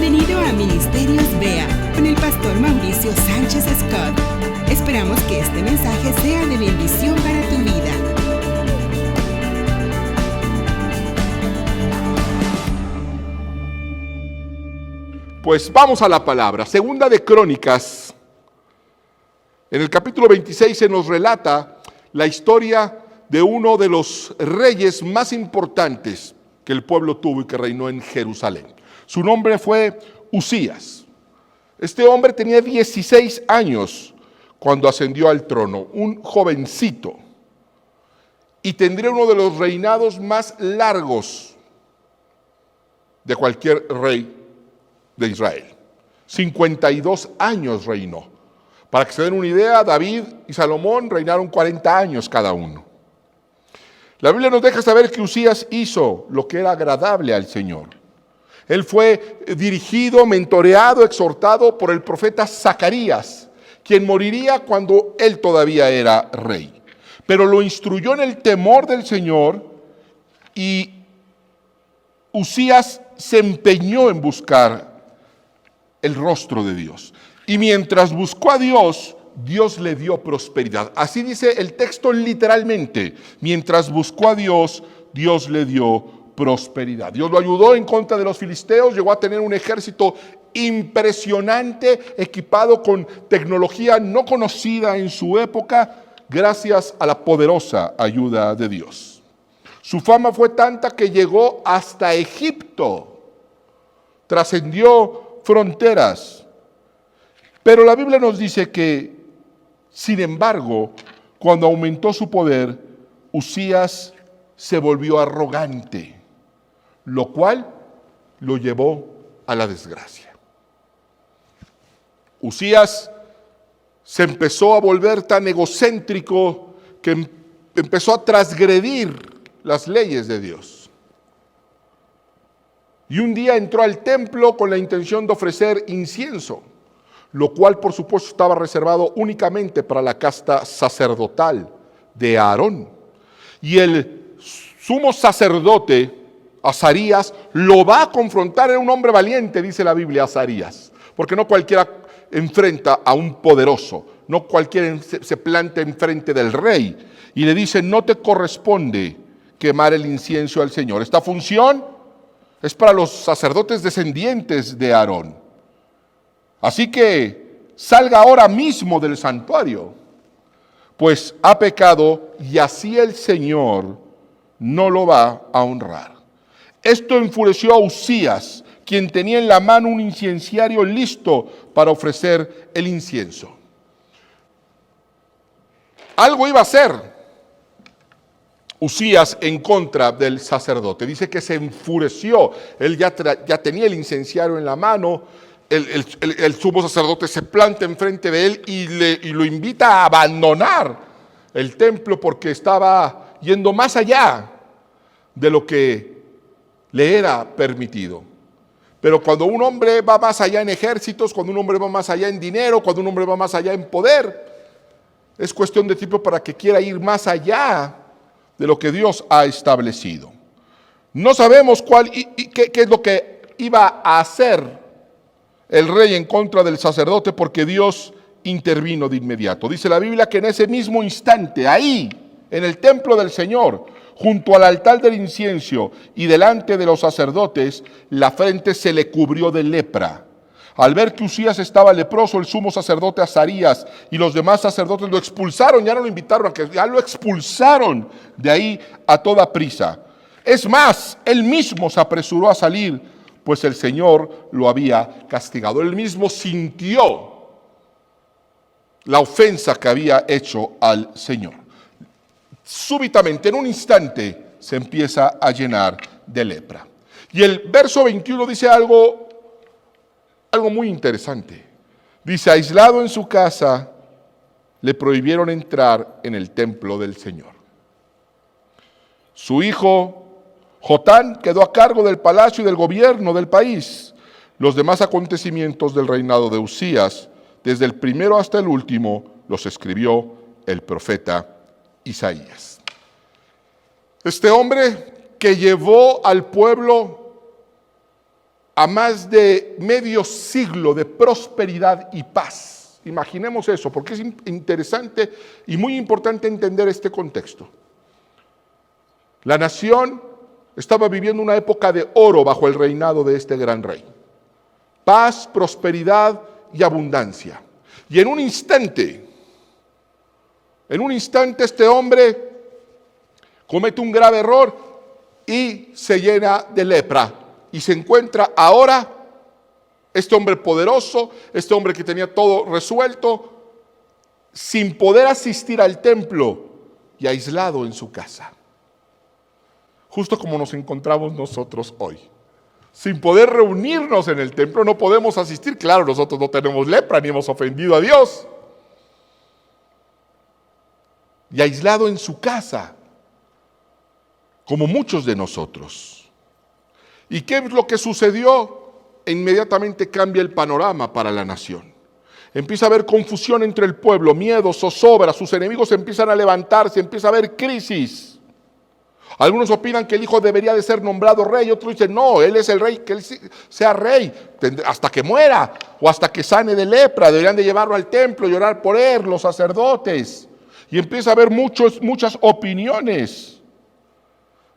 Bienvenido a Ministerios Vea con el pastor Mauricio Sánchez Scott. Esperamos que este mensaje sea de bendición para tu vida. Pues vamos a la palabra. Segunda de Crónicas. En el capítulo 26 se nos relata la historia de uno de los reyes más importantes que el pueblo tuvo y que reinó en Jerusalén. Su nombre fue Usías. Este hombre tenía 16 años cuando ascendió al trono, un jovencito, y tendría uno de los reinados más largos de cualquier rey de Israel. 52 años reinó. Para que se den una idea, David y Salomón reinaron 40 años cada uno. La Biblia nos deja saber que Usías hizo lo que era agradable al Señor. Él fue dirigido, mentoreado, exhortado por el profeta Zacarías, quien moriría cuando él todavía era rey. Pero lo instruyó en el temor del Señor y Usías se empeñó en buscar el rostro de Dios. Y mientras buscó a Dios, Dios le dio prosperidad. Así dice el texto literalmente. Mientras buscó a Dios, Dios le dio prosperidad. Dios lo ayudó en contra de los filisteos, llegó a tener un ejército impresionante, equipado con tecnología no conocida en su época, gracias a la poderosa ayuda de Dios. Su fama fue tanta que llegó hasta Egipto, trascendió fronteras. Pero la Biblia nos dice que, sin embargo, cuando aumentó su poder, Usías se volvió arrogante, lo cual lo llevó a la desgracia. Usías se empezó a volver tan egocéntrico que empezó a transgredir las leyes de Dios. Y un día entró al templo con la intención de ofrecer incienso, lo cual por supuesto estaba reservado únicamente para la casta sacerdotal de Aarón. Y el sumo sacerdote, Azarías, lo va a confrontar. Era un hombre valiente, dice la Biblia, Azarías, porque no cualquiera enfrenta a un poderoso, no cualquiera se planta enfrente del rey y le dice: no te corresponde quemar el incienso al Señor. Esta función es para los sacerdotes descendientes de Aarón. Así que salga ahora mismo del santuario, pues ha pecado y así el Señor no lo va a honrar. Esto enfureció a Usías, quien tenía en la mano un inciensario listo para ofrecer el incienso. Algo iba a hacer Usías en contra del sacerdote. Dice que se enfureció. Él ya tenía el inciensario en la mano. El sumo sacerdote se planta enfrente de él y lo invita a abandonar el templo porque estaba yendo más allá de lo que le era permitido. Pero cuando un hombre va más allá en ejércitos, cuando un hombre va más allá en dinero, cuando un hombre va más allá en poder, es cuestión de tiempo para que quiera ir más allá de lo que Dios ha establecido. No sabemos qué es lo que iba a hacer el rey en contra del sacerdote, porque Dios intervino de inmediato. Dice la Biblia que en ese mismo instante, ahí, en el templo del Señor, junto al altar del incienso y delante de los sacerdotes, la frente se le cubrió de lepra. Al ver que Usías estaba leproso, el sumo sacerdote Azarías y los demás sacerdotes lo expulsaron, ya no lo invitaron, ya lo expulsaron de ahí a toda prisa. Es más, él mismo se apresuró a salir, pues el Señor lo había castigado. Él mismo sintió la ofensa que había hecho al Señor. Súbitamente, en un instante, se empieza a llenar de lepra. Y el verso 21 dice algo muy interesante. Dice: aislado en su casa, le prohibieron entrar en el templo del Señor. Su hijo Jotán quedó a cargo del palacio y del gobierno del país. Los demás acontecimientos del reinado de Usías, desde el primero hasta el último, los escribió el profeta Isaías. Este hombre que llevó al pueblo a más de medio siglo de prosperidad y paz. Imaginemos eso, porque es interesante y muy importante entender este contexto. La nación estaba viviendo una época de oro bajo el reinado de este gran rey. Paz, prosperidad y abundancia. Y en un instante este hombre comete un grave error y se llena de lepra. Y se encuentra ahora este hombre poderoso, este hombre que tenía todo resuelto, sin poder asistir al templo y aislado en su casa. Justo como nos encontramos nosotros hoy. Sin poder reunirnos en el templo, no podemos asistir. Claro, nosotros no tenemos lepra ni hemos ofendido a Dios. Y aislado en su casa, como muchos de nosotros. ¿Y qué es lo que sucedió? Inmediatamente cambia el panorama para la nación. Empieza a haber confusión entre el pueblo, miedo, zozobra, sus enemigos empiezan a levantarse, empieza a haber crisis. Algunos opinan que el hijo debería de ser nombrado rey, otros dicen, no, él es el rey, que él sea rey hasta que muera o hasta que sane de lepra, deberían de llevarlo al templo y orar por él, los sacerdotes. Y empieza a haber muchas opiniones.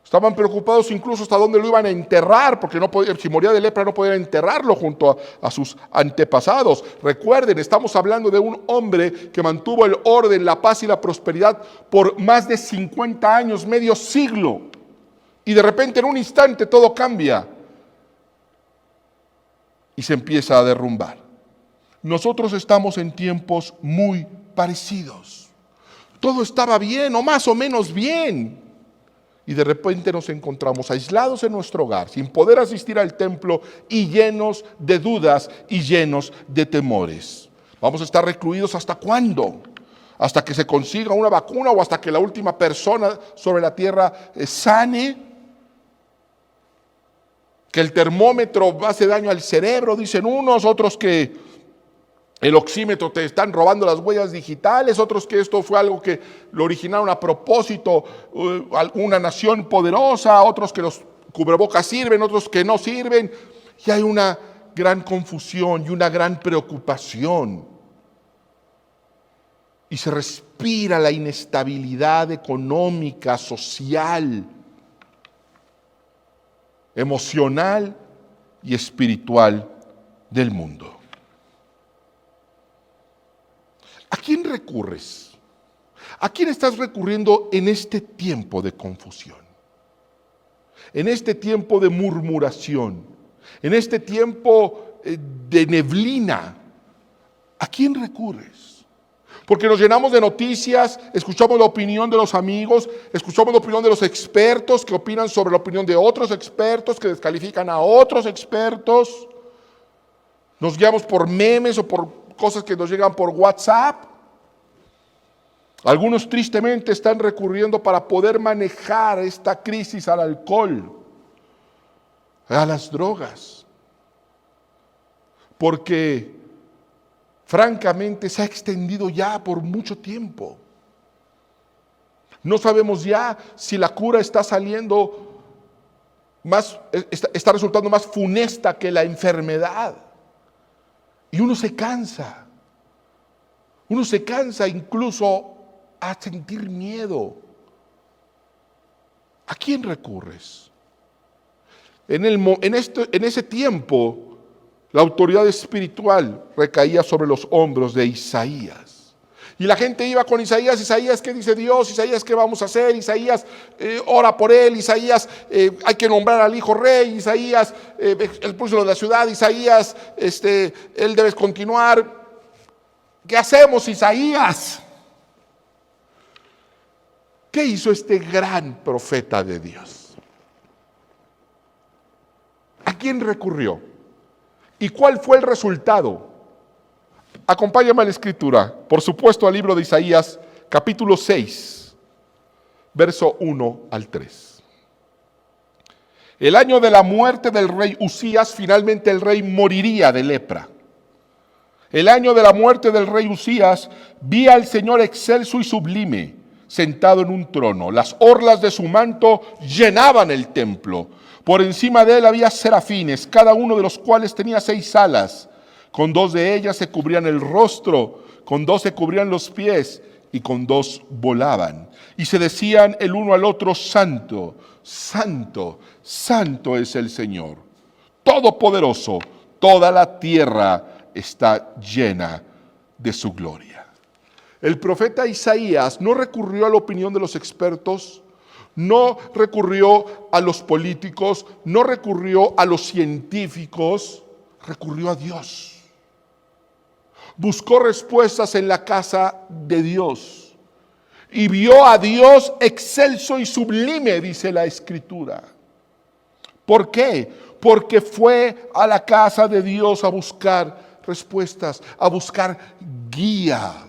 Estaban preocupados incluso hasta dónde lo iban a enterrar, porque si moría de lepra no podían enterrarlo junto a sus antepasados. Recuerden, estamos hablando de un hombre que mantuvo el orden, la paz y la prosperidad por más de 50 años, medio siglo. Y de repente en un instante todo cambia y se empieza a derrumbar. Nosotros estamos en tiempos muy parecidos. Todo estaba bien o más o menos bien. Y de repente nos encontramos aislados en nuestro hogar, sin poder asistir al templo y llenos de dudas y llenos de temores. ¿Vamos a estar recluidos hasta cuándo? ¿Hasta que se consiga una vacuna o hasta que la última persona sobre la tierra sane? Que el termómetro hace daño al cerebro, dicen unos, otros que el oxímetro te están robando las huellas digitales, otros que esto fue algo que lo originaron a propósito, una nación poderosa, otros que los cubrebocas sirven, otros que no sirven. Y hay una gran confusión y una gran preocupación. Y se respira la inestabilidad económica, social, emocional y espiritual del mundo. ¿A quién recurres? ¿A quién estás recurriendo en este tiempo de confusión? En este tiempo de murmuración, en este tiempo de neblina. ¿A quién recurres? Porque nos llenamos de noticias, escuchamos la opinión de los amigos, escuchamos la opinión de los expertos que opinan sobre la opinión de otros expertos, que descalifican a otros expertos. Nos guiamos por memes o por cosas que nos llegan por WhatsApp. Algunos tristemente están recurriendo para poder manejar esta crisis al alcohol, a las drogas, porque francamente se ha extendido ya por mucho tiempo. No sabemos ya si la cura está resultando más funesta que la enfermedad. Y uno se cansa incluso a sentir miedo. ¿A quién recurres? En ese tiempo, la autoridad espiritual recaía sobre los hombros de Isaías. Y la gente iba con Isaías. Isaías, ¿qué dice Dios? Isaías, ¿qué vamos a hacer? Isaías, ora por él. Isaías, hay que nombrar al hijo rey. Isaías, el próximo de la ciudad. Isaías, él debe continuar. ¿Qué hacemos, Isaías? ¿Qué hizo este gran profeta de Dios? ¿A quién recurrió? ¿Y cuál fue el resultado? Acompáñame a la escritura, por supuesto al libro de Isaías, capítulo 6, verso 1 al 3. El año de la muerte del rey Usías, finalmente el rey moriría de lepra. El año de la muerte del rey Usías, vi al Señor excelso y sublime, sentado en un trono. Las orlas de su manto llenaban el templo. Por encima de él había serafines, cada uno de los cuales tenía 6 alas. Con 2 de ellas se cubrían el rostro, con 2 se cubrían los pies y con 2 volaban. Y se decían el uno al otro: Santo, Santo, Santo es el Señor, Todopoderoso, toda la tierra está llena de su gloria. El profeta Isaías no recurrió a la opinión de los expertos, no recurrió a los políticos, no recurrió a los científicos, recurrió a Dios. Buscó respuestas en la casa de Dios y vio a Dios excelso y sublime, dice la Escritura. ¿Por qué? Porque fue a la casa de Dios a buscar respuestas, a buscar guía.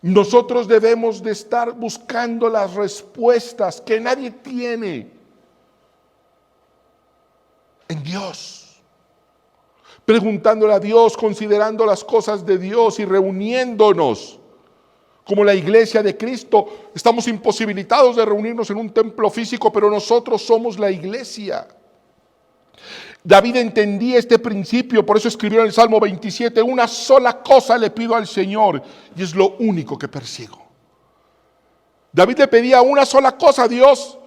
Nosotros debemos de estar buscando las respuestas que nadie tiene en Dios. Preguntándole a Dios, considerando las cosas de Dios y reuniéndonos como la iglesia de Cristo. Estamos imposibilitados de reunirnos en un templo físico, pero nosotros somos la iglesia. David entendía este principio, por eso escribió en el Salmo 27, una sola cosa le pido al Señor y es lo único que persigo. David le pedía una sola cosa a Dios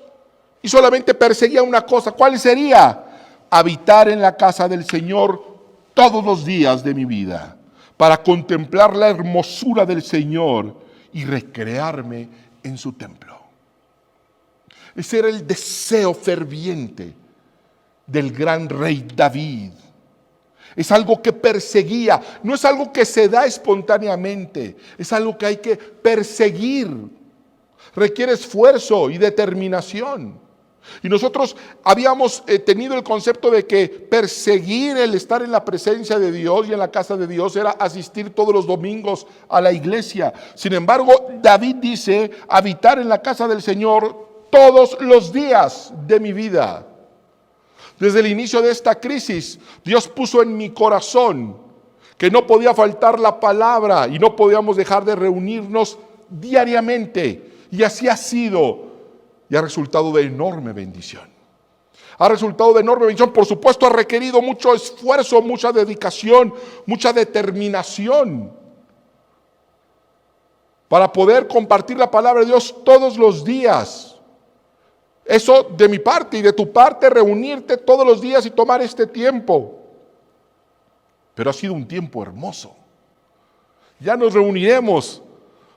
y solamente perseguía una cosa. ¿Cuál sería? Habitar en la casa del Señor todos los días de mi vida, para contemplar la hermosura del Señor y recrearme en su templo. Ese era el deseo ferviente del gran rey David. Es algo que perseguía, no es algo que se da espontáneamente, es algo que hay que perseguir. Requiere esfuerzo y determinación. Y nosotros habíamos tenido el concepto de que perseguir el estar en la presencia de Dios y en la casa de Dios era asistir todos los domingos a la iglesia. Sin embargo, David dice: habitar en la casa del Señor todos los días de mi vida. Desde el inicio de esta crisis, Dios puso en mi corazón que no podía faltar la palabra y no podíamos dejar de reunirnos diariamente. Y así ha sido. Y ha resultado de enorme bendición. Ha resultado de enorme bendición. Por supuesto, ha requerido mucho esfuerzo, mucha dedicación, mucha determinación para poder compartir la palabra de Dios todos los días. Eso de mi parte y de tu parte, reunirte todos los días y tomar este tiempo. Pero ha sido un tiempo hermoso. Ya nos reuniremos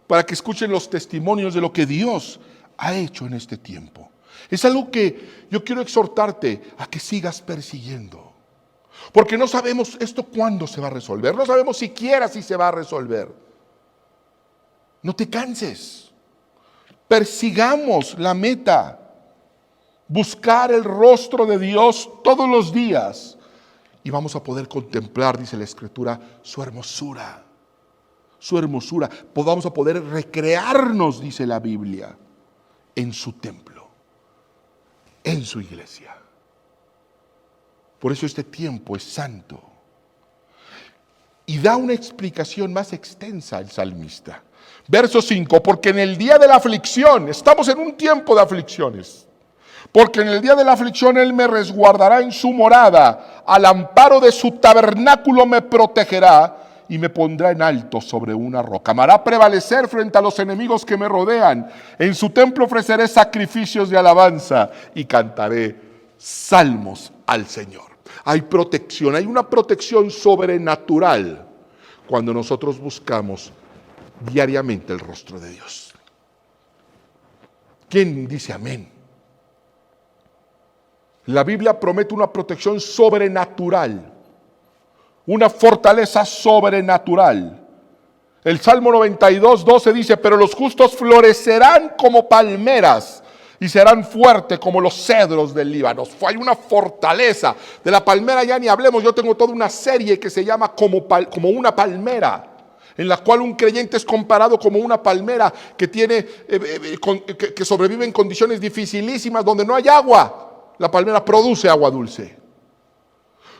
para que escuchen los testimonios de lo que Dios ha hecho en este tiempo. Es algo que yo quiero exhortarte a que sigas persiguiendo. Porque no sabemos esto cuándo se va a resolver. No sabemos siquiera si se va a resolver. No te canses. Persigamos la meta. Buscar el rostro de Dios todos los días. Y vamos a poder contemplar, dice la Escritura, su hermosura. Su hermosura. Vamos a poder recrearnos, dice la Biblia, en su templo, en su iglesia. Por eso este tiempo es santo. Y da una explicación más extensa el salmista. Verso 5, porque en el día de la aflicción, estamos en un tiempo de aflicciones, porque en el día de la aflicción Él me resguardará en su morada, al amparo de su tabernáculo me protegerá, y me pondrá en alto sobre una roca. Me hará prevalecer frente a los enemigos que me rodean. En su templo ofreceré sacrificios de alabanza y cantaré salmos al Señor. Hay protección, hay una protección sobrenatural cuando nosotros buscamos diariamente el rostro de Dios. ¿Quién dice amén? La Biblia promete una protección sobrenatural. Una fortaleza sobrenatural. El Salmo 92:12 dice: pero los justos florecerán como palmeras y serán fuertes como los cedros del Líbano. Hay una fortaleza. De la palmera ya ni hablemos. Yo tengo toda una serie que se llama como una palmera, en la cual un creyente es comparado como una palmera que que sobrevive en condiciones dificilísimas donde no hay agua. La palmera produce agua dulce.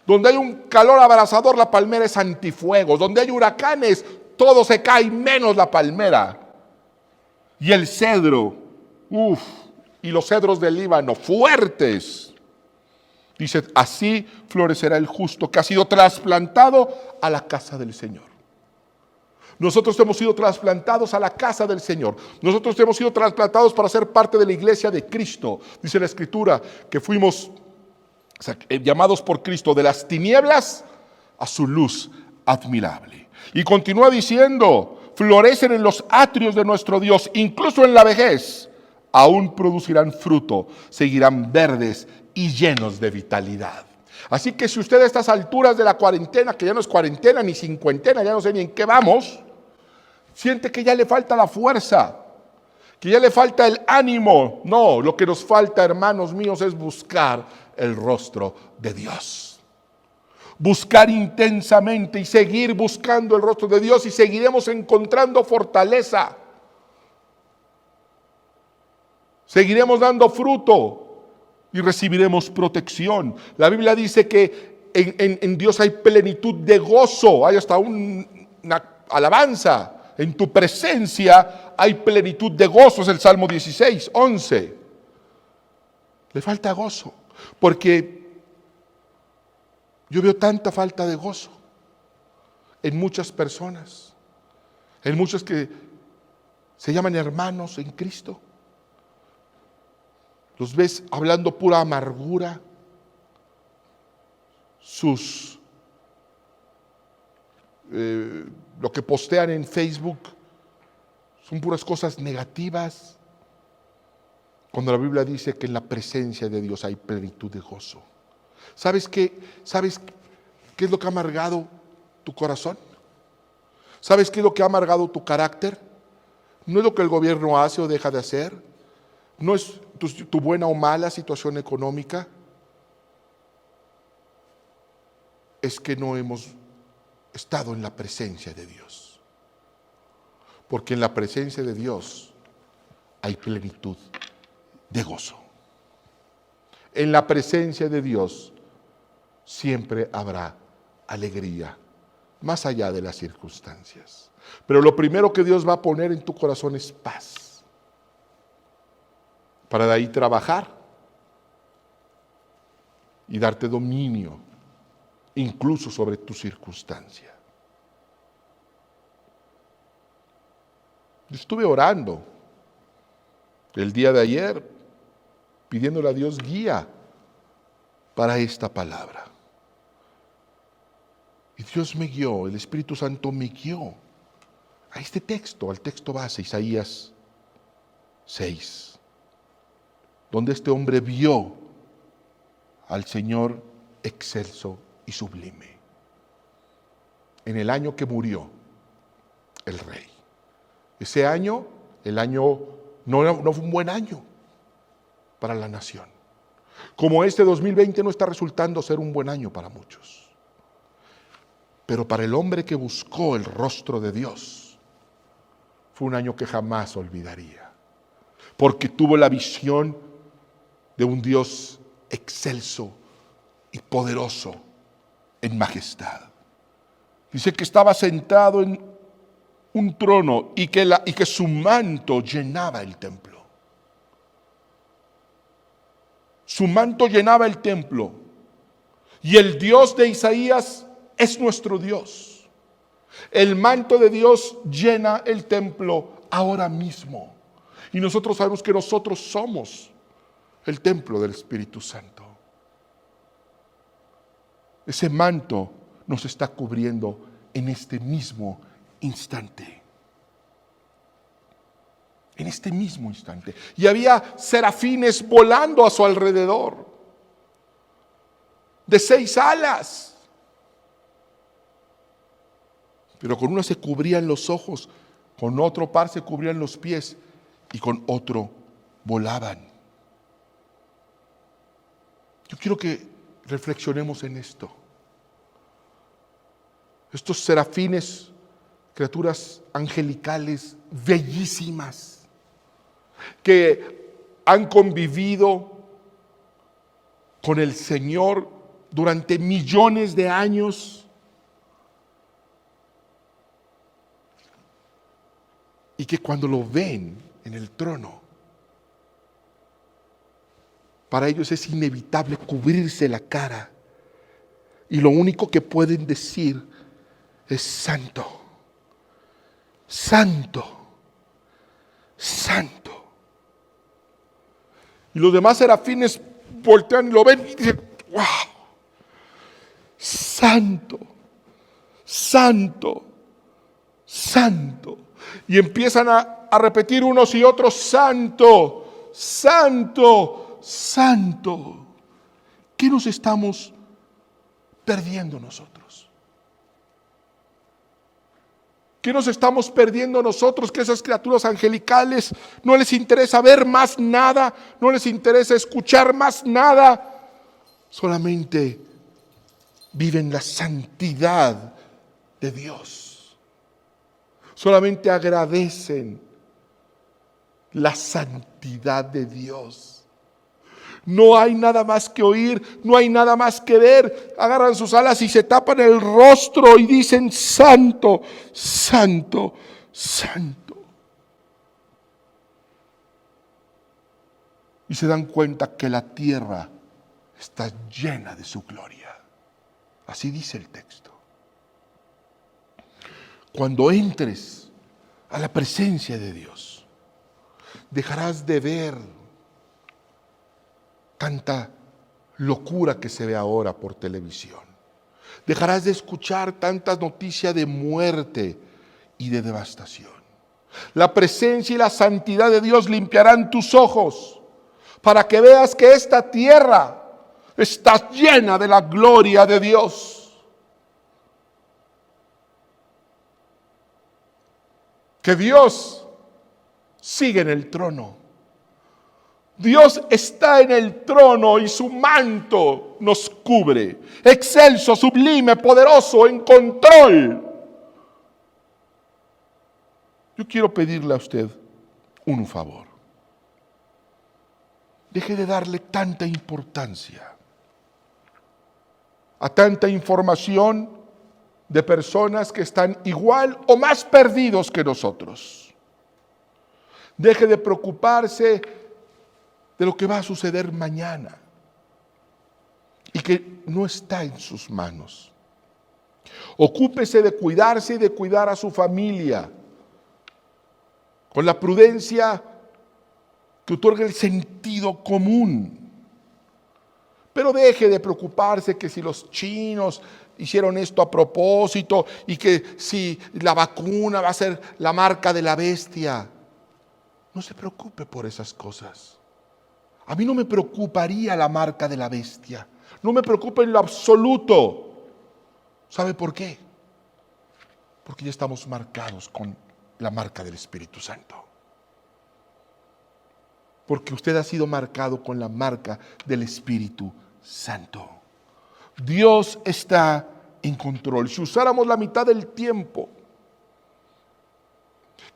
Donde hay un calor abrasador, la palmera es antifuegos. Donde hay huracanes, todo se cae menos la palmera. Y el cedro, y los cedros del Líbano, fuertes. Dice, así florecerá el justo que ha sido trasplantado a la casa del Señor. Nosotros hemos sido trasplantados a la casa del Señor. Nosotros hemos sido trasplantados para ser parte de la iglesia de Cristo. Dice la Escritura que fuimos llamados por Cristo de las tinieblas a su luz admirable. Y continúa diciendo, florecen en los atrios de nuestro Dios, incluso en la vejez, aún producirán fruto, seguirán verdes y llenos de vitalidad. Así que si usted a estas alturas de la cuarentena, que ya no es cuarentena ni cincuentena, ya no sé ni en qué vamos, siente que ya le falta la fuerza, que ya le falta el ánimo. No, lo que nos falta, hermanos míos, es buscar el rostro de Dios. Buscar intensamente y seguir buscando el rostro de Dios y seguiremos encontrando fortaleza. Seguiremos dando fruto y recibiremos protección. La Biblia dice que en Dios hay plenitud de gozo, hay hasta una alabanza. En tu presencia hay plenitud de gozo, es el Salmo 16, 11. Le falta gozo, porque yo veo tanta falta de gozo en muchas personas, en muchos que se llaman hermanos en Cristo. Los ves hablando pura amargura, lo que postean en Facebook son puras cosas negativas, cuando la Biblia dice que en la presencia de Dios hay plenitud de gozo. ¿Sabes qué es lo que ha amargado tu corazón? ¿Sabes qué es lo que ha amargado tu carácter? No es lo que el gobierno hace o deja de hacer, no es tu buena o mala situación económica, es que no hemos estado en la presencia de Dios. Porque en la presencia de Dios hay plenitud de gozo. En la presencia de Dios siempre habrá alegría, más allá de las circunstancias. Pero lo primero que Dios va a poner en tu corazón es paz, para de ahí trabajar y darte dominio, incluso sobre tu circunstancia. Yo estuve orando el día de ayer, pidiéndole a Dios guía para esta palabra. Y Dios me guió, el Espíritu Santo me guió a este texto, al texto base, Isaías 6, donde este hombre vio al Señor excelso y sublime, en el año que murió el rey. Ese año, el año no fue un buen año para la nación. Como este 2020 no está resultando ser un buen año para muchos. Pero para el hombre que buscó el rostro de Dios, fue un año que jamás olvidaría. Porque tuvo la visión de un Dios excelso y poderoso en majestad. Dice que estaba sentado en un trono y que su manto llenaba el templo. Su manto llenaba el templo. Y el Dios de Isaías es nuestro Dios. El manto de Dios llena el templo ahora mismo. Y nosotros sabemos que nosotros somos el templo del Espíritu Santo. Ese manto nos está cubriendo en este mismo instante. En este mismo instante. Y había serafines volando a su alrededor, de 6 alas. Pero con una se cubrían los ojos, con otro par se cubrían los pies y con otro volaban. Yo quiero que reflexionemos en esto. Estos serafines, criaturas angelicales bellísimas, que han convivido con el Señor durante millones de años y que cuando lo ven en el trono Para ellos es inevitable cubrirse la cara. Y lo único que pueden decir es santo, santo, santo. Y los demás serafines voltean y lo ven y dicen, wow, santo, santo, santo. Y empiezan a repetir unos y otros, santo, santo, santo. ¿Qué nos estamos perdiendo nosotros? ¿Qué nos estamos perdiendo nosotros? Que esas criaturas angelicales no les interesa ver más nada, no les interesa escuchar más nada, solamente viven la santidad de Dios. Solamente agradecen la santidad de Dios. No hay nada más que oír, no hay nada más que ver. Agarran sus alas y se tapan el rostro y dicen, santo, santo, santo. Y se dan cuenta que la tierra está llena de su gloria. Así dice el texto. Cuando entres a la presencia de Dios, dejarás de ver tanta locura que se ve ahora por televisión. Dejarás de escuchar tantas noticias de muerte y de devastación. La presencia y la santidad de Dios limpiarán tus ojos para que veas que esta tierra está llena de la gloria de Dios. Que Dios sigue en el trono. Dios está en el trono y su manto nos cubre. Excelso, sublime, poderoso, en control. Yo quiero pedirle a usted un favor. Deje de darle tanta importancia a tanta información de personas que están igual o más perdidos que nosotros. Deje de preocuparse de lo que va a suceder mañana y que no está en sus manos. Ocúpese de cuidarse y de cuidar a su familia con la prudencia que otorga el sentido común. Pero deje de preocuparse que si los chinos hicieron esto a propósito y que si la vacuna va a ser la marca de la bestia. No se preocupe por esas cosas. A mí no me preocuparía la marca de la bestia. No me preocupa en lo absoluto. ¿Sabe por qué? Porque ya estamos marcados con la marca del Espíritu Santo. Porque usted ha sido marcado con la marca del Espíritu Santo. Dios está en control. Si usáramos la mitad del tiempo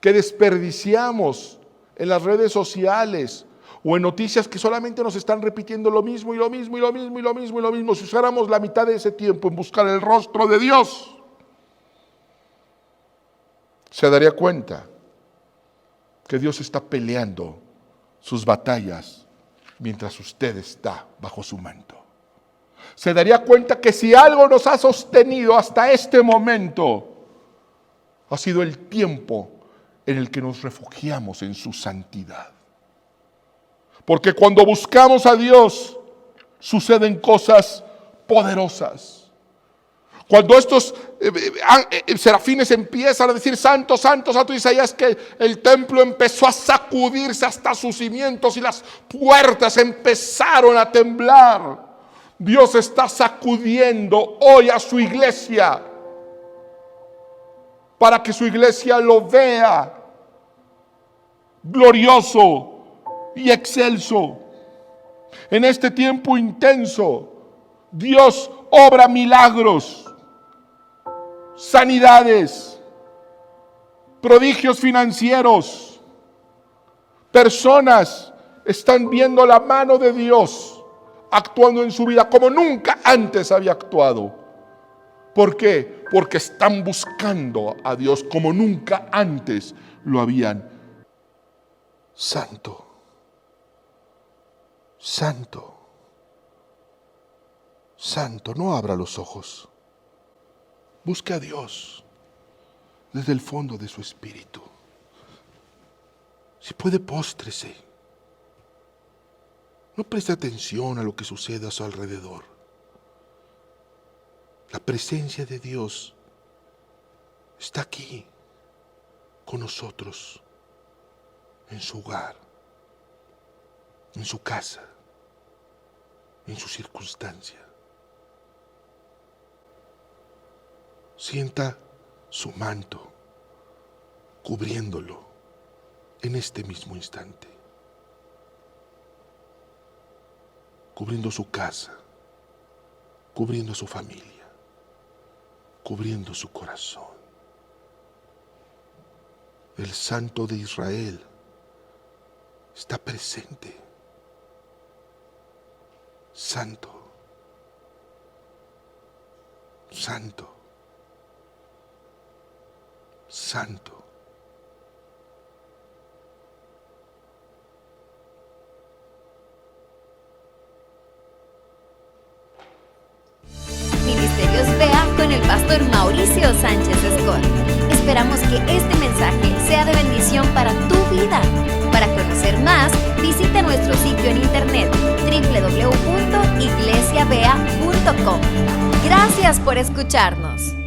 que desperdiciamos en las redes sociales o en noticias que solamente nos están repitiendo lo mismo y lo mismo y lo mismo y lo mismo y lo mismo, si usáramos la mitad de ese tiempo en buscar el rostro de Dios, se daría cuenta que Dios está peleando sus batallas mientras usted está bajo su manto. Se daría cuenta que si algo nos ha sostenido hasta este momento, ha sido el tiempo en el que nos refugiamos en su santidad. Porque cuando buscamos a Dios, suceden cosas poderosas. Cuando estos serafines empiezan a decir santo, santo, santo, Isaías, que el templo empezó a sacudirse hasta sus cimientos y las puertas empezaron a temblar. Dios está sacudiendo hoy a su iglesia para que su iglesia lo vea glorioso y excelso. En este tiempo intenso, Dios obra milagros, sanidades, prodigios financieros. Personas están viendo la mano de Dios actuando en su vida como nunca antes había actuado. ¿Por qué? Porque están buscando a Dios como nunca antes lo habían. Santo, Santo, santo, no abra los ojos. Busque a Dios desde el fondo de su espíritu. Si puede, póstrese. No preste atención a lo que sucede a su alrededor. La presencia de Dios está aquí con nosotros, en su hogar, en su casa, en su circunstancia. Sienta su manto cubriéndolo en este mismo instante, cubriendo su casa, cubriendo su familia, cubriendo su corazón. El Santo de Israel está presente. Santo, santo, santo. Ministerios Vea con el pastor Mauricio Sánchez Escort. Esperamos que este mensaje sea de bendición para tu vida. Para conocer más, visita nuestro sitio en internet www.iglesiavea.com. Gracias por escucharnos.